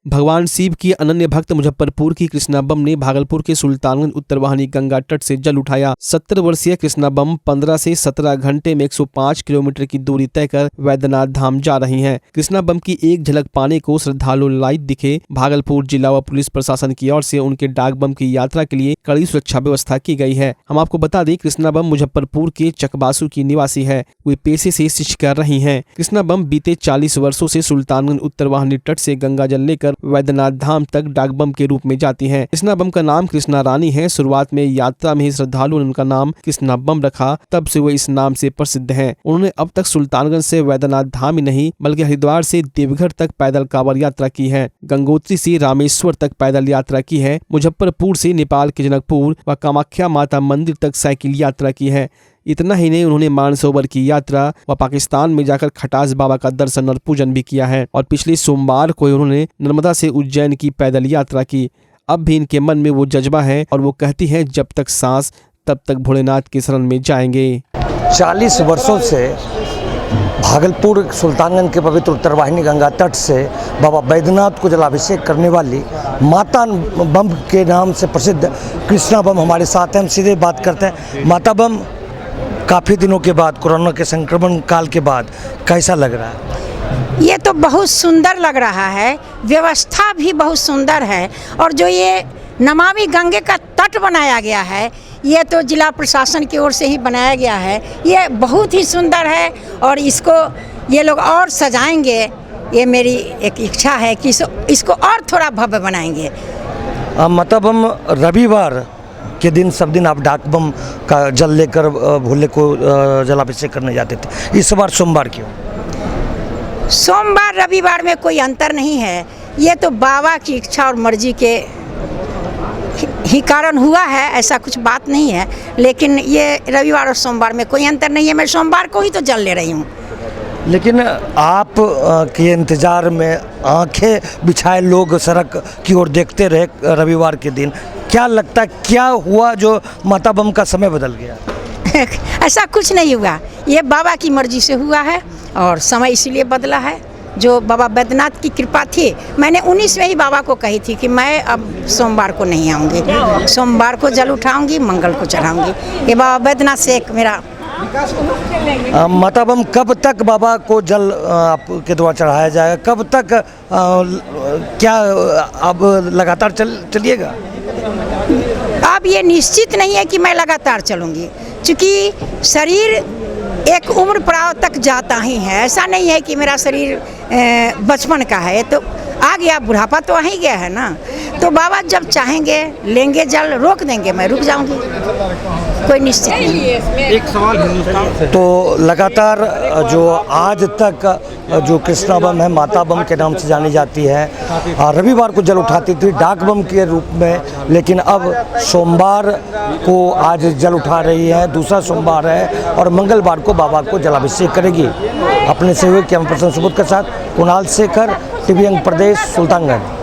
भगवान शिव की अनन्य भक्त मुजफ्फरपुर की कृष्णा बम ने भागलपुर के सुल्तानगंज उत्तरवाहिनी गंगा तट से जल उठाया। 70 वर्षीय कृष्णा बम 15 से 17 घंटे में 105 किलोमीटर की दूरी तय कर वैद्यनाथ धाम जा रही हैं। कृष्णा बम की एक झलक पाने को श्रद्धालु लाइव दिखे। भागलपुर जिला व पुलिस प्रशासन की ओर से उनके डाक बम की यात्रा के लिए कड़ी सुरक्षा व्यवस्था की गई है। हम आपको बता दें, कृष्णा बम मुजफ्फरपुर के चकबासू की निवासी है। वे पेशे से शिक्षा कर रही हैं। कृष्णा बम बीते 40 वर्षों से सुल्तानगंज उत्तरवाहिनी तट से गंगा जल लेकर वैद्यनाथ धाम तक डाक बम के रूप में जाती हैं। कृष्णा बम का नाम कृष्णा रानी है। शुरुआत में यात्रा में ही श्रद्धालुओं ने उनका नाम कृष्णा बम रखा, तब से वो इस नाम से प्रसिद्ध हैं। उन्होंने अब तक सुल्तानगंज से वैद्यनाथ धाम ही नहीं बल्कि हरिद्वार से देवघर तक पैदल कांवड़ यात्रा की है। गंगोत्री से रामेश्वर तक पैदल यात्रा की है। मुजफ्फरपुर से नेपाल के जनकपुर व कामाख्या माता मंदिर तक साइकिल यात्रा की है। इतना ही नहीं, उन्होंने मानसरोवर की यात्रा व पाकिस्तान में जाकर खटास बाबा का दर्शन और पूजन भी किया है। और पिछले सोमवार को उन्होंने नर्मदा से उज्जैन की पैदल यात्रा की। अब भी इनके मन में वो जज्बा है और वो कहती हैं, जब तक सांस तब तक भोलेनाथ की शरण में जाएंगे। 40 वर्षों से भागलपुर सुल्तानगंज के पवित्र उत्तरवाहिनी गंगा तट से बाबा बैद्यनाथ को जलाभिषेक करने वाली माता बम के नाम से प्रसिद्ध कृष्णा बम हमारे साथ हैं। हम सीधे बात करते हैं। माता बम, काफ़ी दिनों के बाद, कोरोना के संक्रमण काल के बाद कैसा लग रहा है? ये तो बहुत सुंदर लग रहा है। व्यवस्था भी बहुत सुंदर है। और जो ये नमामि गंगे का तट बनाया गया है, ये तो जिला प्रशासन की ओर से ही बनाया गया है। ये बहुत ही सुंदर है और इसको ये लोग और सजाएंगे। ये मेरी एक इच्छा है कि इसको और थोड़ा भव्य बनाएंगे। मतलब हम रविवार के दिन सब दिन आप डाक बम का जल लेकर भोले को जलाभिषेक करने जाते थे, इस बार सोमवार क्यों? सोमवार रविवार में कोई अंतर नहीं है। ये तो बाबा की इच्छा और मर्जी के ही कारण हुआ है, ऐसा कुछ बात नहीं है। लेकिन ये रविवार और सोमवार में कोई अंतर नहीं है। मैं सोमवार को ही तो जल ले रही हूँ। लेकिन आप के इंतज़ार में आंखें बिछाए लोग सड़क की ओर देखते रहे रविवार के दिन। क्या लगता है, क्या हुआ जो माता बम का समय बदल गया? ऐसा कुछ नहीं हुआ। ये बाबा की मर्जी से हुआ है और समय इसीलिए बदला है। जो बाबा बैद्यनाथ की कृपा थी, मैंने 19 में ही बाबा को कही थी कि मैं अब सोमवार को नहीं आऊँगी, सोमवार को जल उठाऊँगी, मंगल को चढ़ाऊँगी। ये बाबा बैद्यनाथ से एक मेरा माता बम कब तक बाबा को जल आपके द्वारा चढ़ाया जाएगा? कब तक क्या अब लगातार चलिएगा? अब ये निश्चित नहीं है कि मैं लगातार चलूँगी, क्योंकि शरीर एक उम्र पड़ाव तक जाता ही है। ऐसा नहीं है कि मेरा शरीर बचपन का है। तो आ गया, बुढ़ापा तो आ ही गया है ना। तो बाबा जब चाहेंगे लेंगे जल, रोक देंगे, मैं रुक जाऊंगी, कोई निश्चित नहीं। एक सवाल हिंदुस्तान तो लगातार जो आज तक जो कृष्णा बम है माता बम के नाम से जानी जाती है, रविवार को जल उठाती थी डाक बम के रूप में, लेकिन अब सोमवार को आज जल उठा रही है, दूसरा सोमवार है और मंगलवार को बाबा को जलाभिषेक करेगी। अपने सहयोगी कैमरा पर्सन सुबोध के साथ कुणाल शेखर, टीवी अंग प्रदेश, सुल्तानगंज।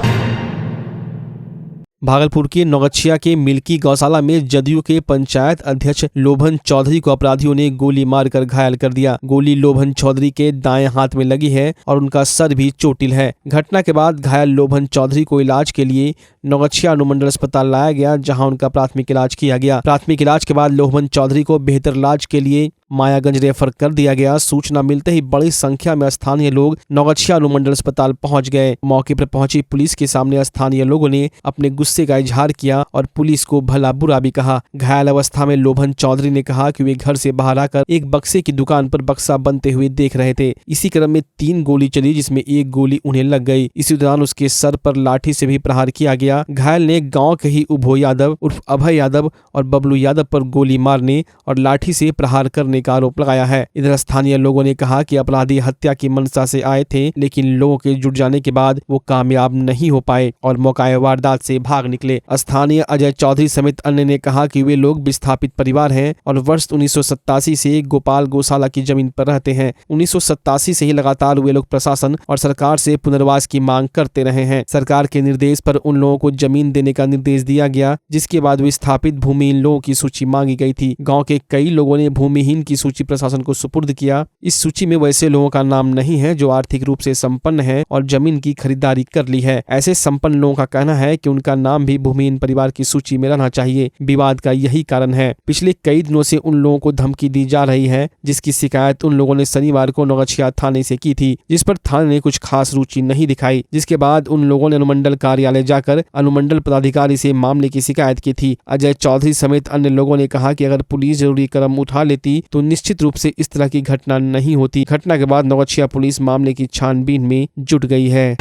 भागलपुर के नौगछिया के मिल्की गौशाला में जदयू के पंचायत अध्यक्ष लोभन चौधरी को अपराधियों ने गोली मारकर घायल कर दिया। गोली लोभन चौधरी के दाएं हाथ में लगी है और उनका सर भी चोटिल है। घटना के बाद घायल लोभन चौधरी को इलाज के लिए नौगछिया अनुमंडल अस्पताल लाया गया, जहां उनका प्राथमिक इलाज किया गया। प्राथमिक इलाज के बाद लोभन चौधरी को बेहतर इलाज के लिए मायागंज रेफर कर दिया गया। सूचना मिलते ही बड़ी संख्या में स्थानीय लोग नौगछिया अनुमंडल अस्पताल पहुंच गए। मौके पर पहुंची पुलिस के सामने स्थानीय लोगों ने अपने गुस्से का इजहार किया और पुलिस को भला बुरा भी कहा। घायल अवस्था में लोभन चौधरी ने कहा कि वे घर से बाहर आकर एक बक्से की दुकान पर बक्सा बनते हुए देख रहे थे। इसी क्रम में 3 गोली चली, जिसमें एक गोली उन्हें लग गई। इसी दौरान उसके सर पर लाठी से भी प्रहार किया गया। घायल ने गाँव के ही उभो यादव उर्फ अभय यादव और बबलू यादव पर गोली मारने और लाठी से प्रहार करने का आरोप लगाया है। इधर स्थानीय लोगों ने कहा कि अपराधी हत्या की मंशा से आए थे, लेकिन लोगों के जुट जाने के बाद वो कामयाब नहीं हो पाए और मौकाए वारदात से भाग निकले। स्थानीय अजय चौधरी समेत अन्य ने कहा कि वे लोग विस्थापित परिवार हैं और वर्ष 1987 से गोपाल गौशाला की जमीन पर रहते हैं। 1987 से ही लगातार वे लोग प्रशासन और सरकार से पुनर्वास की मांग करते रहे हैं। सरकार के निर्देश पर उन लोगों को जमीन देने का निर्देश दिया गया, जिसके बाद विस्थापित भूमिहीन लोगों की सूची मांगी गई थी। गाँव के कई लोगों ने भूमिहीन की सूची प्रशासन को सुपुर्द किया। इस सूची में वैसे लोगों का नाम नहीं है जो आर्थिक रूप से संपन्न है और जमीन की खरीदारी कर ली है। ऐसे संपन्न लोगों का कहना है कि उनका नाम भी भूमिहीन परिवार की सूची में रहना चाहिए। विवाद का यही कारण है। पिछले कई दिनों से उन लोगों को धमकी दी जा रही है, जिसकी शिकायत उन लोगों ने शनिवार को नौगछिया थाने से की थी, जिस पर थाने ने कुछ खास रुचि नहीं दिखाई, जिसके बाद उन लोगों ने अनुमंडल कार्यालय जाकर अनुमंडल पदाधिकारी से मामले की शिकायत की थी। अजय चौधरी समेत अन्य लोगों ने कहा कि अगर पुलिस जरूरी कदम उठा लेती तो निश्चित रूप से इस तरह की घटना नहीं होती। घटना के बाद नौगछिया पुलिस मामले की छानबीन में जुट गई है।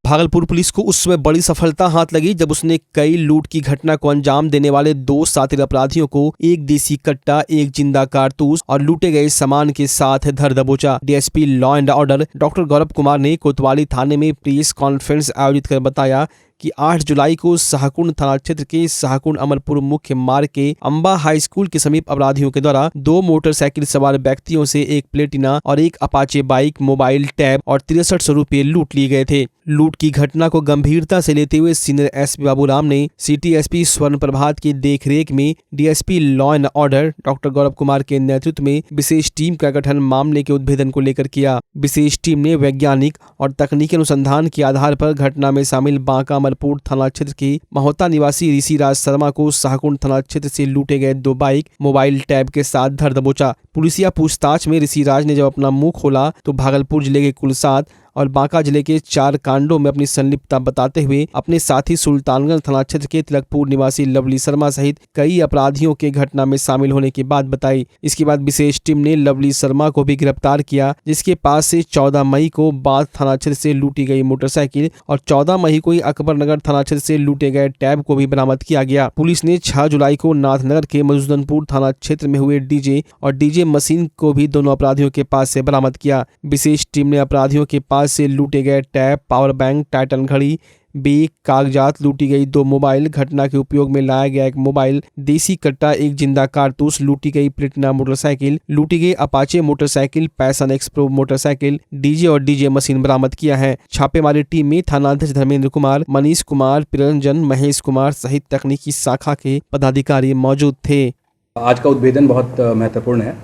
भागलपुर पुलिस को उस समय बड़ी सफलता हाथ लगी जब उसने कई लूट की घटना को अंजाम देने वाले 2 शातिर अपराधियों को एक देसी कट्टा, एक जिंदा कारतूस और लूटे गए सामान के साथ धर दबोचा। DSP law and order doctor Gaurav Kumar ने कोतवाली थाने में प्रेस कॉन्फ्रेंस आयोजित कर बताया कि 8 जुलाई को शाहकुंड थाना क्षेत्र के शाहकुंड अमरपुर मुख्य मार्ग के अंबा हाई स्कूल के समीप अपराधियों के द्वारा 2 मोटरसाइकिल सवार व्यक्तियों से एक प्लेटिना और एक अपाचे बाइक, मोबाइल, टैब और 6300 रुपये लूट लिए गए थे। लूट की घटना को गंभीरता से लेते हुए सीनियर एसपी बाबूराम ने सिटी एसपी स्वर्ण प्रभात की देखरेख में DSP law and order doctor Gaurav Kumar के नेतृत्व में विशेष टीम का गठन मामले के उद्भेदन को लेकर किया। विशेष टीम ने वैज्ञानिक और तकनीकी अनुसंधान के आधार पर घटना में शामिल बांका अमरपुर थाना क्षेत्र के महोता निवासी ऋषिराज शर्मा को शाहकुंड थाना क्षेत्र से लूटे गए 2 बाइक, मोबाइल, टैब के साथ धर दबोचा। पुलिसिया पूछताछ में ऋषिराज ने जब अपना मुंह खोला तो भागलपुर जिले के कुल 7 और बांका जिले के 4 कांडों में अपनी संलिप्तता बताते हुए अपने साथी सुल्तानगंज थाना क्षेत्र के तिलकपुर निवासी लवली शर्मा सहित कई अपराधियों के घटना में शामिल होने की बात बताई। इसके बाद विशेष टीम ने लवली शर्मा को भी गिरफ्तार किया, जिसके पास से 14 मई को बाथ थाना क्षेत्र से लूटी गई मोटरसाइकिल और 14 मई को ही अकबरनगर थाना क्षेत्र से लूटे गए टैब को भी बरामद किया गया। पुलिस ने 6 जुलाई को नाथनगर के मधुसूदनपुर थाना क्षेत्र में हुए डीजे और डीजे मशीन को भी दोनों अपराधियों के पास से बरामद किया। विशेष टीम ने अपराधियों के पास से लूटे गए टैब, पावर बैंक, टाइटन घड़ी, बैग, कागजात, लूटी गई 2 मोबाइल, घटना के उपयोग में लाया गया 1 मोबाइल, देसी कट्टा, 1 जिंदा कारतूस, लूटी गई प्लेटिना मोटरसाइकिल, लूटी गई Apache motorcycle, Passion Xpro motorcycle, DJ और डीजे मशीन बरामद किया है। छापेमारी टीम में थानाध्यक्ष धर्मेंद्र कुमार, मनीष कुमार, प्रिरंजन, महेश कुमार सहित तकनीकी शाखा के पदाधिकारी मौजूद थे। आज का उद्भेदन बहुत महत्वपूर्ण है।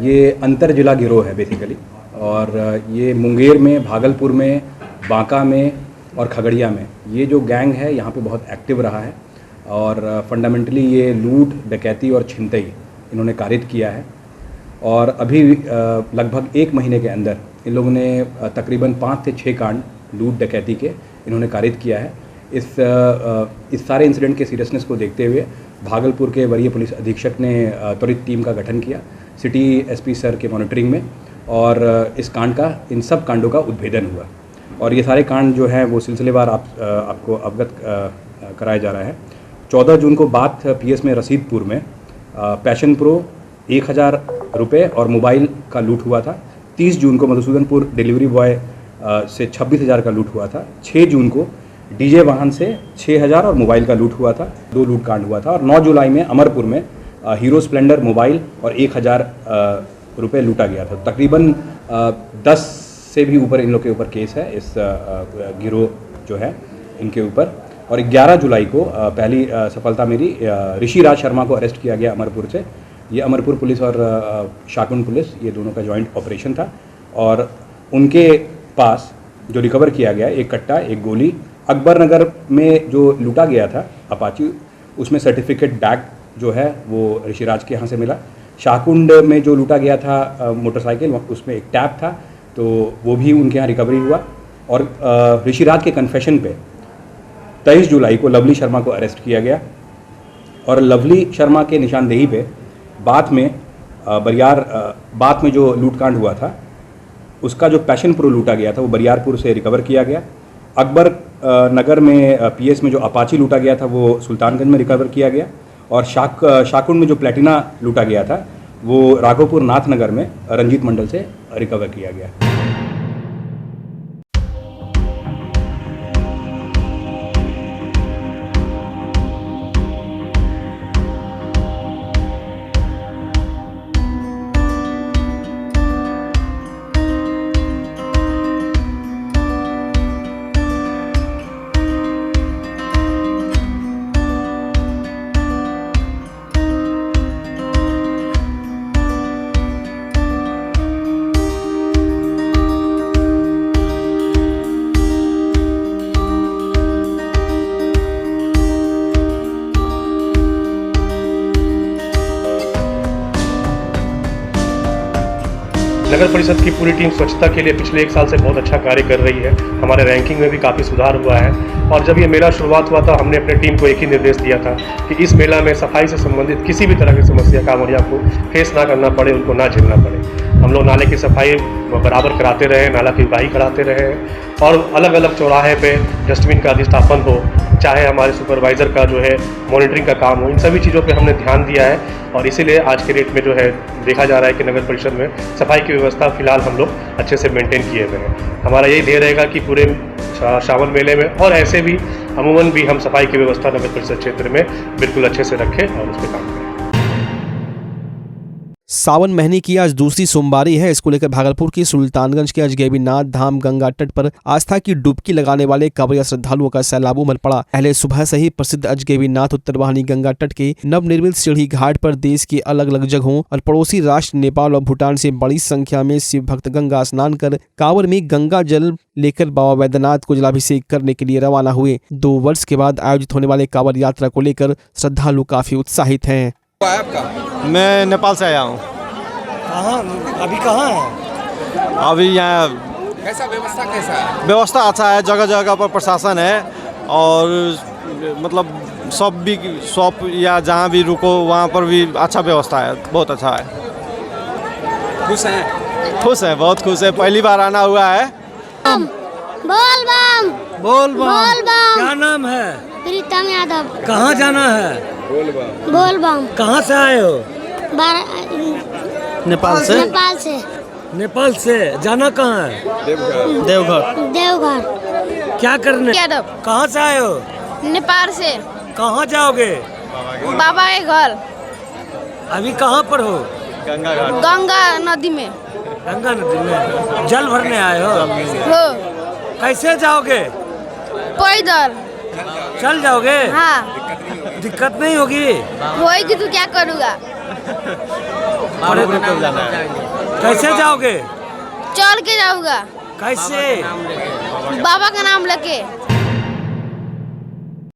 ये अंतर जिला गिरोह है बेसिकली, और ये मुंगेर में, भागलपुर में, बांका में और खगड़िया में ये जो गैंग है यहाँ पे बहुत एक्टिव रहा है। और फंडामेंटली ये लूट, डकैती और छिनतई इन्होंने कारित किया है। और अभी लगभग 1 महीने के अंदर इन लोगों ने तकरीबन 5 से 6 कांड लूट डकैती के इन्होंने कारित किया है। इस सारे इंसिडेंट के सीरियसनेस को देखते हुए भागलपुर के वरीय पुलिस अधीक्षक ने त्वरित टीम का गठन किया सिटी एसपी सर के मॉनिटरिंग में, और इन सब कांडों का उद्भेदन हुआ। और ये सारे कांड जो हैं वो सिलसिलेवार आपको अवगत कराया जा रहा है। 14 जून को बाथ पीएस में रसीदपुर में पैशन प्रो 1000 रुपये और मोबाइल का लूट हुआ था। 30 जून को मधुसूदनपुर डिलीवरी बॉय से 26,000 का लूट हुआ था। 6 जून को डीजे वाहन से 6,000 और मोबाइल का लूट हुआ था। 2 लूट कांड हुआ था। और 9 जुलाई में अमरपुर में हीरो स्प्लेंडर मोबाइल और 1000 रुपये लूटा गया था। तकरीबन 10 से भी ऊपर इन लोग के ऊपर केस है, इस गिरोह जो है इनके ऊपर। और 11 जुलाई को पहली सफलता मेरी, ऋषिराज शर्मा को अरेस्ट किया गया अमरपुर से। ये अमरपुर पुलिस और शाहकुंड पुलिस ये दोनों का जॉइंट ऑपरेशन था। और उनके पास जो रिकवर किया गया 1 कट्टा, 1 गोली, अकबरनगर में जो लूटा गया था अपाची, उसमें सर्टिफिकेट बैग जो है वो ऋषिराज के यहाँ से मिला। शाहकुंड में जो लूटा गया था मोटरसाइकिल, उसमें एक टैब था, तो वो भी उनके यहाँ रिकवरी हुआ। और ऋषिराज के कन्फेशन पे 23 जुलाई को लवली शर्मा को अरेस्ट किया गया। और लवली शर्मा के निशानदेही पे बात में जो लूटकांड हुआ था उसका जो पैशन प्रो लूटा गया था वो बरियारपुर से रिकवर किया गया। अकबर नगर में पीएस में जो अपाची लूटा गया था वो सुल्तानगंज में रिकवर किया गया। और शाहकुंड में जो प्लेटिना लूटा गया था वो राघोपुर नाथनगर में रंजीत मंडल से रिकवर किया गया। नगर परिषद की पूरी टीम स्वच्छता के लिए पिछले 1 साल से बहुत अच्छा कार्य कर रही है। हमारे रैंकिंग में भी काफ़ी सुधार हुआ है। और जब ये मेला शुरुआत हुआ था, हमने अपने टीम को एक ही निर्देश दिया था कि इस मेला में सफाई से संबंधित किसी भी तरह की समस्या कांवड़िया को फेस ना करना पड़े, उनको ना झेलना पड़े। हम लोग नाले की सफाई बराबर कराते रहे, नाला की उगाही कराते रहे और अलग अलग चौराहे पे डस्टबिन का अधिष्ठापन हो, चाहे हमारे सुपरवाइज़र का जो है मॉनिटरिंग का काम हो, इन सभी चीज़ों पे हमने ध्यान दिया है। और इसीलिए आज के डेट में जो है देखा जा रहा है कि नगर परिषद में सफाई की व्यवस्था फिलहाल हम लोग अच्छे से मेंटेन किए हुए हैं। हमारा यही ध्येय रहेगा कि पूरे श्रावण मेले में और ऐसे भी अमूमन भी हम सफाई की व्यवस्था नगर परिषद क्षेत्र में बिल्कुल अच्छे से रखें और उस पर काम करें। सावन महीने की आज दूसरी सोमवारी है। इसको लेकर भागलपुर की सुल्तानगंज के अजगैबीनाथ धाम गंगा तट पर आस्था की डुबकी लगाने वाले कांवड़िया श्रद्धालुओं का सैलाब उमड़ पड़ा। पहले सुबह से ही प्रसिद्ध अजगैबीनाथ उत्तरवाहिनी गंगा तट के नवनिर्मित सीढ़ी घाट पर देश के अलग अलग जगहों और पड़ोसी राष्ट्र नेपाल और भूटान से बड़ी संख्या में शिव भक्त गंगा स्नान कर कांवर में गंगा जल लेकर बाबा वैद्यनाथ को जलाभिषेक करने के लिए रवाना हुए। 2 वर्ष के बाद आयोजित होने वाले कांवर यात्रा को लेकर श्रद्धालु काफी उत्साहित हैं। मैं नेपाल से आया हूँ। अभी कहाँ है? अभी यहाँ कैसा व्यवस्था कैसा है? व्यवस्था अच्छा है, जगह जगह पर प्रशासन है और मतलब शॉप या जहाँ भी रुको वहाँ पर भी अच्छा व्यवस्था है, बहुत अच्छा है। खुश हैं? खुश है, बहुत खुश है। पहली बार आना हुआ है। बोल बम। बोल बम। बोल बम। क्या नाम है? प्रीतम यादव। कहाँ जाना है? बोल बम। कहाँ से आए हो? नेपाल से। नेपाल से। नेपाल से जाना कहाँ है? देवघर। देवघर। क्या करने? यादव। कहाँ से आए हो? नेपाल से। कहाँ जाओगे? बाबा के घर। अभी कहाँ पर हो? गंगा घाट। गंगा नदी में। गंगा नदी में जल भरने आए हो? हो। कैसे जाओगे? पैदल। चल जाओगे? हाँ। दिक्कत नहीं होगी? होएगी तो क्या करूँगा? कैसे जाओगे? चल के जाऊँगा। कैसे? बाबा का नाम लेके।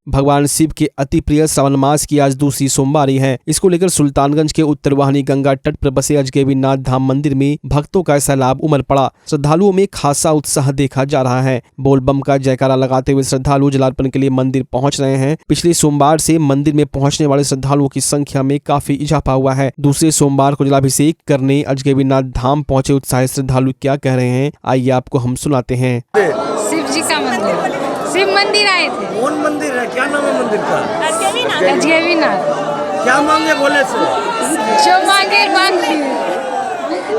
भगवान शिव के अति प्रिय श्रावण मास की आज दूसरी सोमवारी है। इसको लेकर सुल्तानगंज के उत्तरवाहिनी गंगा तट पर बसे अजगैबीनाथ धाम मंदिर में भक्तों का सैलाब उमड़ पड़ा। श्रद्धालुओं में खासा उत्साह देखा जा रहा है। बोलबम का जयकारा लगाते हुए श्रद्धालु जलार्पण के लिए मंदिर पहुंच रहे हैं। पिछले सोमवार से मंदिर में पहुंचने वाले श्रद्धालुओं की संख्या में काफी इजाफा हुआ है। दूसरे सोमवार को जलाभिषेक करने अजगैबीनाथ धाम पहुंचे उत्साहित श्रद्धालु क्या कह रहे हैं, आइए आपको हम सुनाते हैं। शिव जी का मंदिर, शिव मंदिर आए थे। कौन मंदिर है? क्या नाम है मंदिर का? अजगैबीनाथ। क्या मांगे बोले से? जो मांगे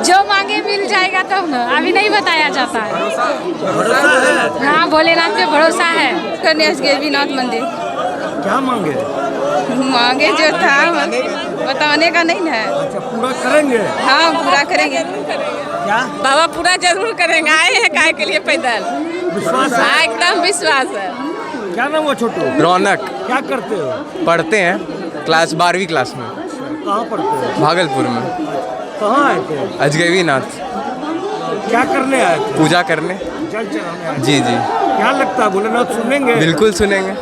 जो मांगे मिल जाएगा तब ना, अभी नहीं बताया जाता है। भरोसा है? हाँ, भोलेनाथ पे भरोसा है। करने अजगैबीनाथ मंदिर क्या मांगे? मांगे जो था बताने का नहीं है। अच्छा, पूरा करेंगे? हाँ, पूरा करेंगे। क्या? बाबा पूरा जरूर करेंगे। आए हैं काय के लिए पैदल। विश्वास है? हाँ, एकदम विश्वास है। क्या नाम है छोटू? रौनक। क्या करते हो? पढ़ते हैं क्लास 12वीं क्लास में, कहाँ पढ़ते हो? भागलपुर में। कहाँ आए थे? अजगैबीनाथ। क्या करने आए थे? पूजा करने। जल चढ़ाने आए थे। जी जी, क्या लगता है भोलेनाथ सुनेंगे? बिल्कुल सुनेंगे,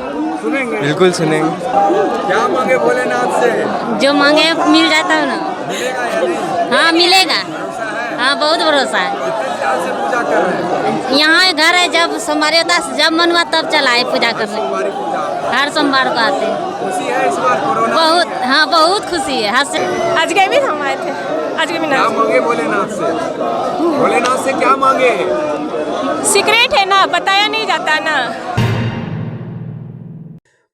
सुनेंगे। बिल्कुल सुनेंगे। क्या मांगे भोलेनाथ से? जो मांगे मिल जाता है ना। हाँ, मिलेगा। हाँ, बहुत भरोसा है। यहाँ घर है, जब सोमवार होता है, जब मन हुआ तब चला है पूजा करने। हर सोमवार को आते हैं। बहुत, हाँ, बहुत खुशी है। अजगैबीनाथ हम आए थे। अजगैबीनाथ। क्या मांगे भोलेनाथ से? भोलेनाथ से क्या मांगे? सीक्रेट है ना, बताया नहीं जाता ना।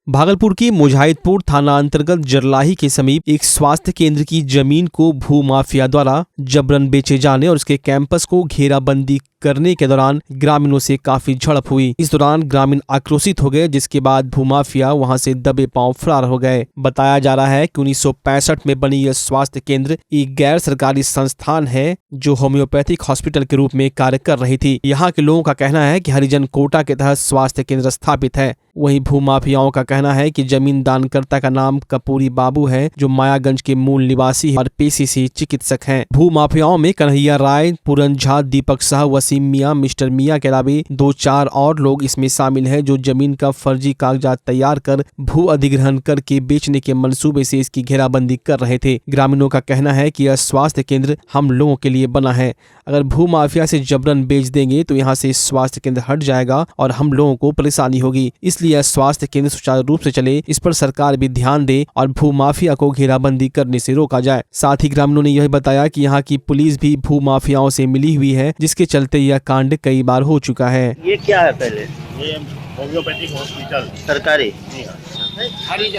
भागलपुर की मुजाहिदपुर थाना अंतर्गत जरलाही के समीप एक स्वास्थ्य केंद्र की जमीन को भूमाफिया द्वारा जबरन बेचे जाने और उसके कैंपस को घेराबंदी करने के दौरान ग्रामीणों से काफी झड़प हुई। इस दौरान ग्रामीण आक्रोशित हो गए, जिसके बाद भूमाफिया वहां से दबे पांव फरार हो गए। बताया जा रहा है कि 1965 में बनी यह स्वास्थ्य केंद्र एक गैर सरकारी संस्थान है जो होम्योपैथिक हॉस्पिटल के रूप में कार्य कर रही थी। यहाँ के लोगों का कहना है कि हरिजन कोटा के तहत स्वास्थ्य केंद्र स्थापित है। वहीं भूमाफियाओं का कहना है कि जमीन दानकर्ता का नाम कपूरी बाबू है, जो मायागंज के मूल निवासी और पेशे से चिकित्सक हैं। भूमाफियाओं में कन्हैया राय, पूरन झा, दीपक शाह, वसीम वसीम मियां, मिस्टर मियां के अलावा 2-4 और लोग इसमें शामिल हैं जो जमीन का फर्जी कागजात तैयार कर भू अधिग्रहण करके बेचने के मंसूबे से इसकी घेराबंदी कर रहे थे। ग्रामीणों का कहना है कि यह स्वास्थ्य केंद्र हम लोगों के लिए बना है, अगर भू माफिया से जबरन बेच देंगे तो यहाँ से स्वास्थ्य केंद्र हट जाएगा और हम लोगों को परेशानी होगी, इसलिए यह स्वास्थ्य केंद्र सुचारू रूप से चले, इस पर सरकार भी ध्यान दे और भू माफिया को घेराबंदी करने से रोका जाए। साथ ही ग्रामीणों ने यह बताया कि यहाँ की पुलिस भी भू माफियाओं से मिली हुई है, जिसके चलते यह कांड कई बार हो चुका है। ये क्या है पहले? ये होम्योपैथिक हॉस्पिटल सरकारी?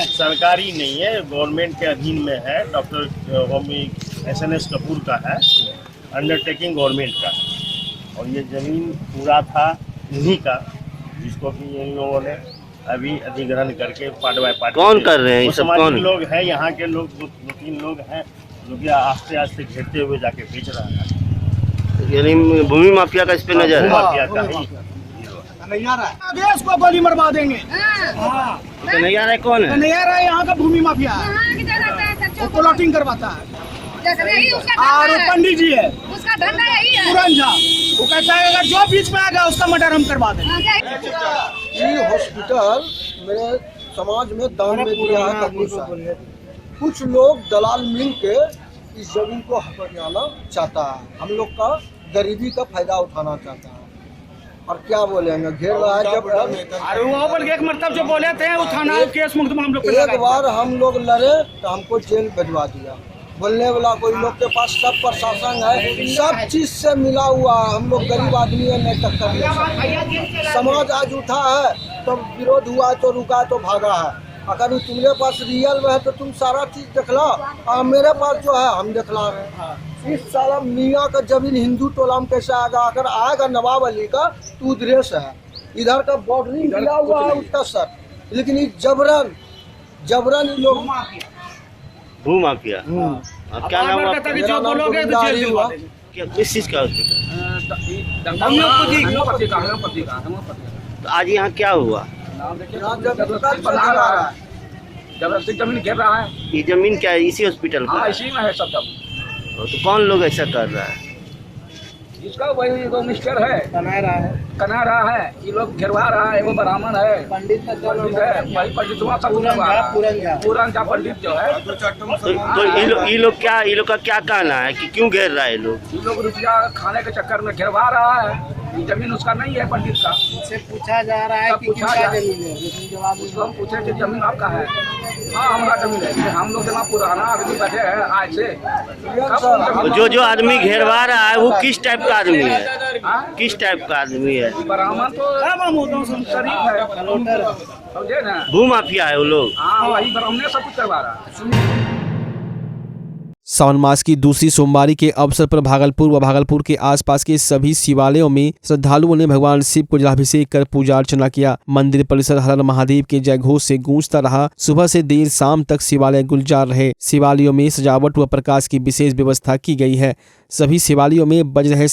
सरकारी नहीं है, गवर्नमेंट के अधीन में है। डॉक्टर होमी SNS कपूर का है, अंडरटेकिंग गवर्नमेंट का। और ये ज़मीन पूरा था इन्हीं का, जिसको कि इन लोगों ने अभी अधिग्रहण करके पार्ट बाय पार्ट। कौन कर रहे हैं ये सब? कौन लोग हैं? यहाँ के लोग 2-3 लोग हैं जो कि आस्ते आस्ते घेरते हुए जाके बेच रहा है। यानी भूमि माफिया का इस पे नजर है? माफिया का ही देश को गोली मरवा देंगे। तो नहीं आ रहा है? कौन है? नहीं आ रहा है, यहाँ का भूमि माफिया है, प्लॉटिंग करवाता है। और पंडित जी है, उसका धंधा यही है। पुरन झा, वो कहता है अगर जो बीच में आ गया उसका मर्डर हम करवा देंगे। ये हॉस्पिटल मेरे समाज में दान में दिया है। कुछ लोग दलाल मिल के इस जमीन को हड़पना चाहता है, हम लोग का गरीबी का फायदा उठाना चाहता है। और क्या बोलेंगे, घेर रहा है। जब एक मतलब जो बोले थे वो थाना केस मुकदमा हम लोग एक बार हम लोग लड़े तो हमको जेल भिजवा दिया। बोलने वाला कोई लोग के पास सब प्रशासन है, सब चीज से मिला हुआ है। हम लोग गरीब आदमी है, नहीं टक्कर ले सकते। समाज आज उठा है तो विरोध हुआ तो रुका तो भागा है। अगर तुम्हारे पास रियल में है तो तुम सारा चीज देखला, और मेरे पास जो है हम देखला रहे। इस साला मियाँ का जमीन हिंदू टोला में कैसे आएगा? अगर आएगा नवाब अली का तो उधर से है, इधर का बॉर्डरिंग दिया हुआ है उत्तर सर, लेकिन ये जबरन लोग भू माफिया। अब क्या नाम है? किस चीज का हॉस्पिटल? तो आज यहाँ क्या हुआ? जबरदस्ती जमीन घेर रहा है। ये जमीन क्या है? इसी हॉस्पिटल का? इसी में है सब। तो कौन लोग ऐसा कर रहा है? इसका वही तो मिस्टर है, कना रहा है, ये लोग घेरवा रहा है। वो ब्राह्मण है, पंडित है, वही पंडित पूरन झा पंडित जो है। तो ये लोग का क्या कहना है कि क्यों घेर रहा है? ये लोग रुपया खाने के चक्कर में घेरवा रहा है। ये जमीन उसका नहीं है, पंडित का। उससे पूछा जा रहा है कि किसका जमीन है, लेकिन जवाब उसको हम पूछे कि जमीन आपका है। हाँ, हमारा जमीन है। हम लोग जमा पुराना आदमी बैठे हैं आज से। जो आदमी घेरवा रहा है वो किस टाइप का आदमी है? किस टाइप का आदमी है? ब्राह्मण तो शरीफ है, समझे ना? भू माफिया है वो लोग। हाँ, वही ब्राह्मण सब कुछ करवा रहा है। सावन मास की दूसरी सोमवारी के अवसर पर भागलपुर व भागलपुर के आसपास के सभी शिवालयों में श्रद्धालुओं ने भगवान शिव को जलाभिषेक कर पूजा अर्चना किया। मंदिर परिसर हर हर महादेव के जय घोष से गूंजता रहा। सुबह से देर शाम तक शिवालय गुलजार रहे। शिवालयों में सजावट व प्रकाश की विशेष व्यवस्था की गई है। सभी शिवालयों में बज रहे